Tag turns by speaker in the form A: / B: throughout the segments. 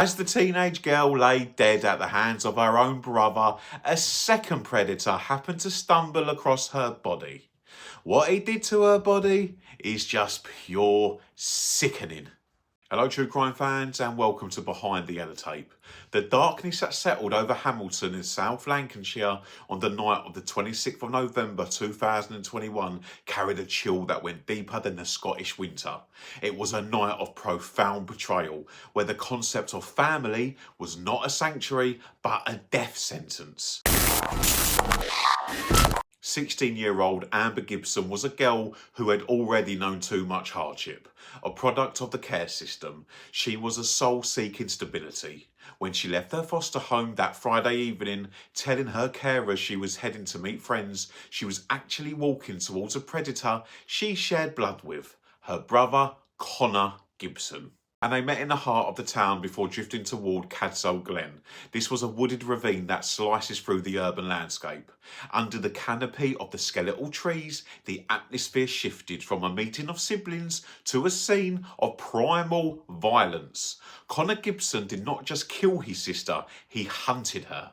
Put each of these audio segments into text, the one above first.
A: As the teenage girl lay dead at the hands of her own brother, a second predator happened to stumble across her body. What he did to her body is just pure sickening. Hello true crime fans and welcome to Behind the Yellow Tape. The darkness that settled over Hamilton in South Lanarkshire on the night of the 26th of November 2021 carried a chill that went deeper than the Scottish winter. It was a night of profound betrayal where the concept of family was not a sanctuary but a death sentence. 16-year-old Amber Gibson was a girl who had already known too much hardship. A product of the care system, she was a soul seeking stability. When she left her foster home that Friday evening, telling her carers she was heading to meet friends, she was actually walking towards a predator she shared blood with, her brother Connor Gibson. And they met in the heart of the town before drifting toward Cadsall Glen. This was a wooded ravine that slices through the urban landscape. Under the canopy of the skeletal trees, the atmosphere shifted from a meeting of siblings to a scene of primal violence. Connor Gibson did not just kill his sister, he hunted her.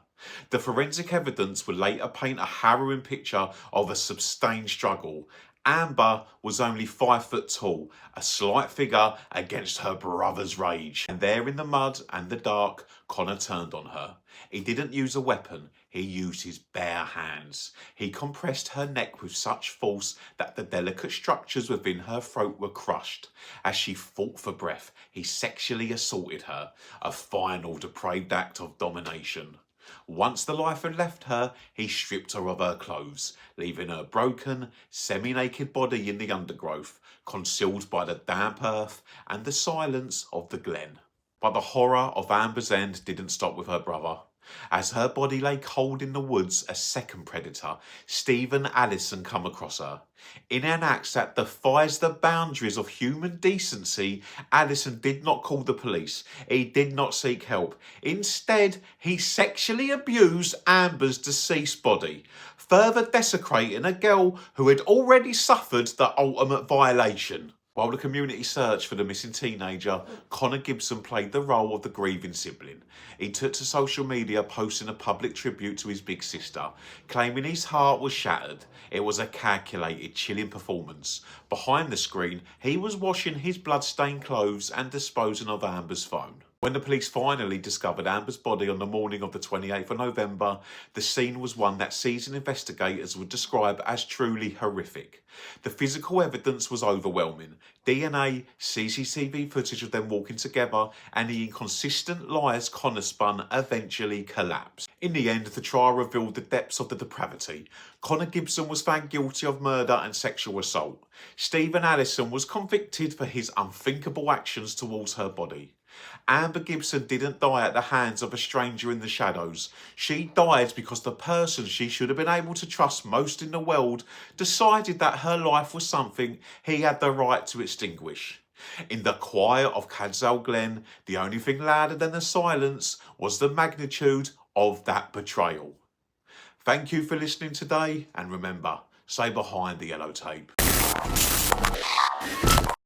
A: The forensic evidence would later paint a harrowing picture of a sustained struggle. Amber was only 5 foot tall, a slight figure against her brother's rage. And there in the mud and the dark, Connor turned on her. He didn't use a weapon, he used his bare hands. He compressed her neck with such force that the delicate structures within her throat were crushed. As she fought for breath, he sexually assaulted her, a final depraved act of domination. Once the life had left her, he stripped her of her clothes, leaving her broken, semi-naked body in the undergrowth, concealed by the damp earth and the silence of the glen. But the horror of Amber's end didn't stop with her brother. As her body lay cold in the woods, a second predator, Stephen Allison, come across her. In an act that defies the boundaries of human decency, Allison did not call the police. He did not seek help. Instead, he sexually abused Amber's deceased body, further desecrating a girl who had already suffered the ultimate violation. While the community searched for the missing teenager, Connor Gibson played the role of the grieving sibling. He took to social media posting a public tribute to his big sister, claiming his heart was shattered. It was a calculated, chilling performance. Behind the screen, he was washing his blood-stained clothes and disposing of Amber's phone. When the police finally discovered Amber's body on the morning of the 28th of November, the scene was one that seasoned investigators would describe as truly horrific. The physical evidence was overwhelming. DNA, CCTV footage of them walking together, and the inconsistent lies Connor spun eventually collapsed. In the end, the trial revealed the depths of the depravity. Connor Gibson was found guilty of murder and sexual assault. Stephen Allison was convicted for his unthinkable actions towards her body. Amber Gibson didn't die at the hands of a stranger in the shadows. She died because the person she should have been able to trust most in the world decided that her life was something he had the right to extinguish. In the quiet of Cadsall Glen, the only thing louder than the silence was the magnitude of that betrayal. Thank you for listening today, and remember, stay behind the yellow tape.